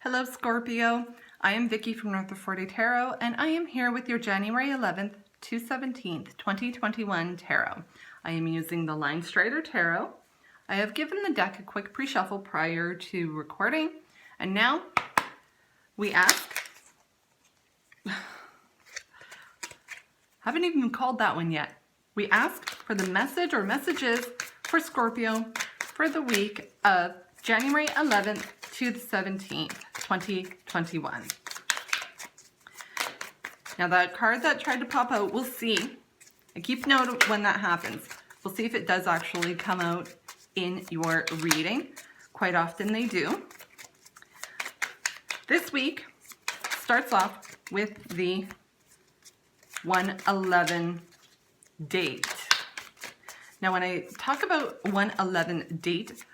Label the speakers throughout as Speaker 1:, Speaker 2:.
Speaker 1: Hello Scorpio, I am Vicky from North of 40 Tarot and I am here with your January 11th to 17th, 2021 Tarot. I am using the Line Strider Tarot. I have given the deck a quick pre-shuffle prior to recording and now we ask, haven't even called that one yet. We ask for the message or messages for Scorpio for the week of January 11th to the 17th, 2021. Now that card that tried to pop out, we'll see. I keep note of when that happens. We'll see if it does actually come out in your reading. Quite often they do. This week starts off with the 111 date. Now when I talk about 111 date,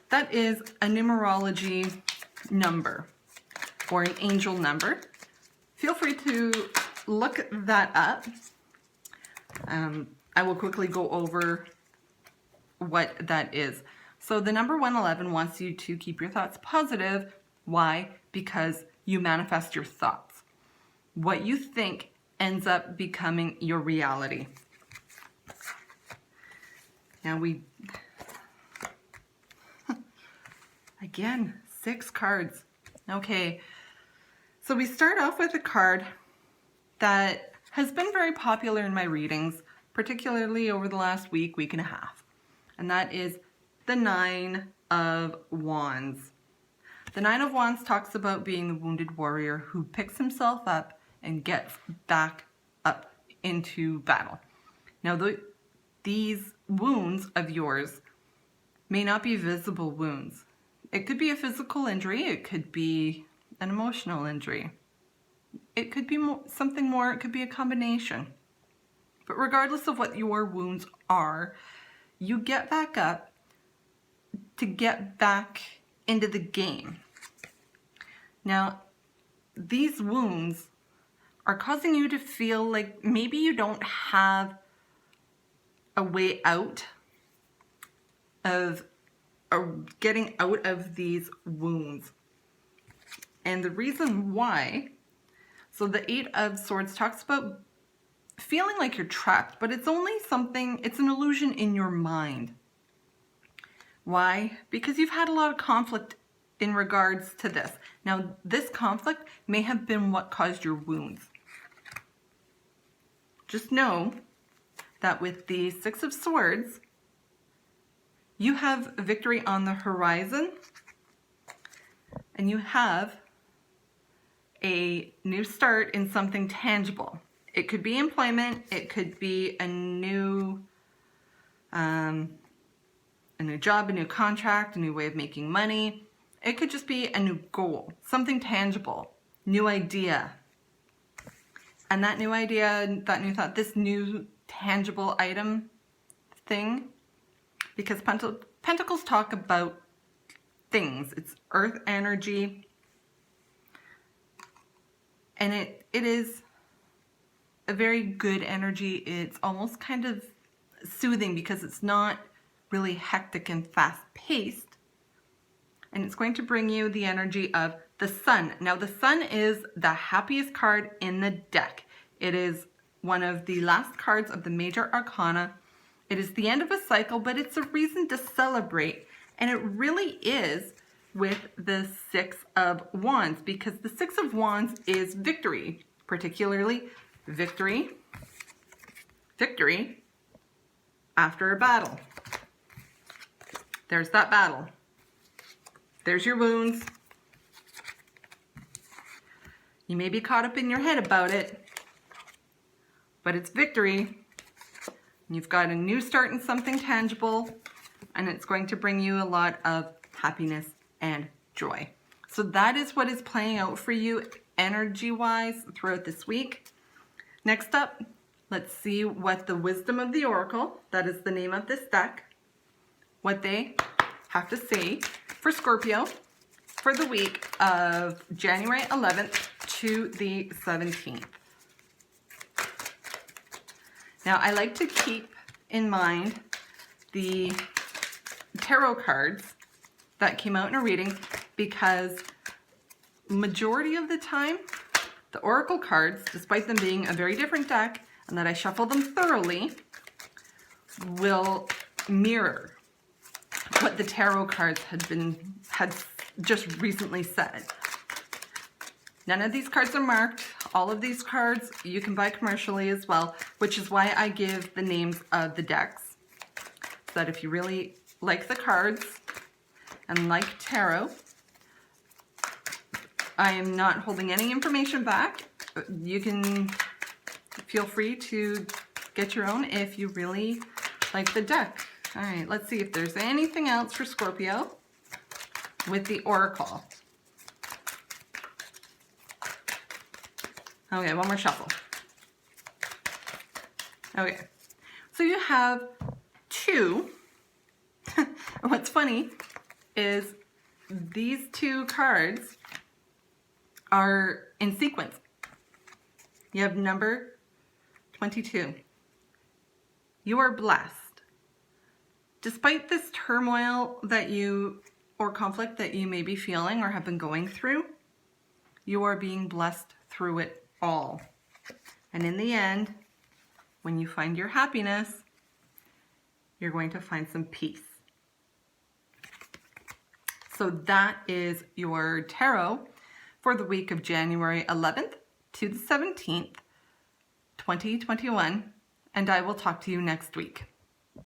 Speaker 1: that is a numerology number or an angel number. Feel free to look that up. I will quickly go over what that is. So the number 111 wants you to keep your thoughts positive. Why? Because you manifest your thoughts. What you think ends up becoming your reality. Now again, 6 cards. Okay, so we start off with a card that has been very popular in my readings, particularly over the last week and a half. And that is the 9 of Wands. The 9 of Wands talks about being the wounded warrior who picks himself up and gets back up into battle. Now, these wounds of yours may not be visible wounds. It could be a physical injury, it could be an emotional injury. It could be something more, it could be a combination. But regardless of what your wounds are, you get back up to get back into the game. Now, these wounds are causing you to feel like maybe you don't have a way out of getting out of these wounds. And the reason why, so the 8 of Swords talks about feeling like you're trapped, but it's only something, it's an illusion in your mind. Why? Because you've had a lot of conflict in regards to this. Now, this conflict may have been what caused your wounds. Just know that with the 6 of Swords, you have victory on the horizon, and you have a new start in something tangible. It could be employment, it could be a new job, a new contract, a new way of making money. It could just be a new goal, something tangible, new idea. And that new idea, that new thought, this new tangible item thing, because Pentacles talk about things. It's earth energy. And it is a very good energy. It's almost kind of soothing because it's not really hectic and fast-paced. And it's going to bring you the energy of the Sun. Now, the Sun is the happiest card in the deck. It is one of the last cards of the major arcana. It is the end of a cycle, but it's a reason to celebrate. And it really is with the 6 of Wands, because the 6 of Wands is victory, particularly victory after a battle. There's that battle. There's your wounds. You may be caught up in your head about it, but it's victory. You've got a new start in something tangible, and it's going to bring you a lot of happiness and joy. So that is what is playing out for you energy-wise throughout this week. Next up, let's see what the Wisdom of the Oracle, that is the name of this deck, what they have to say for Scorpio for the week of January 11th to the 17th. Now, I like to keep in mind the tarot cards that came out in a reading because majority of the time, the Oracle cards, despite them being a very different deck and that I shuffle them thoroughly, will mirror what the tarot cards had just recently said. None of these cards are marked. All of these cards you can buy commercially as well, which is why I give the names of the decks. So that if you really like the cards and like tarot, I am not holding any information back. You can feel free to get your own if you really like the deck. All right, let's see if there's anything else for Scorpio with the Oracle. Okay, one more shuffle. Okay, so you have two. What's funny is these two cards are in sequence. You have number 22. You are blessed. Despite this turmoil that or conflict that you may be feeling or have been going through, you are being blessed through it all. And in the end, when you find your happiness, you're going to find some peace. So that is your tarot for the week of January 11th to the 17th, 2021, and I will talk to you next week.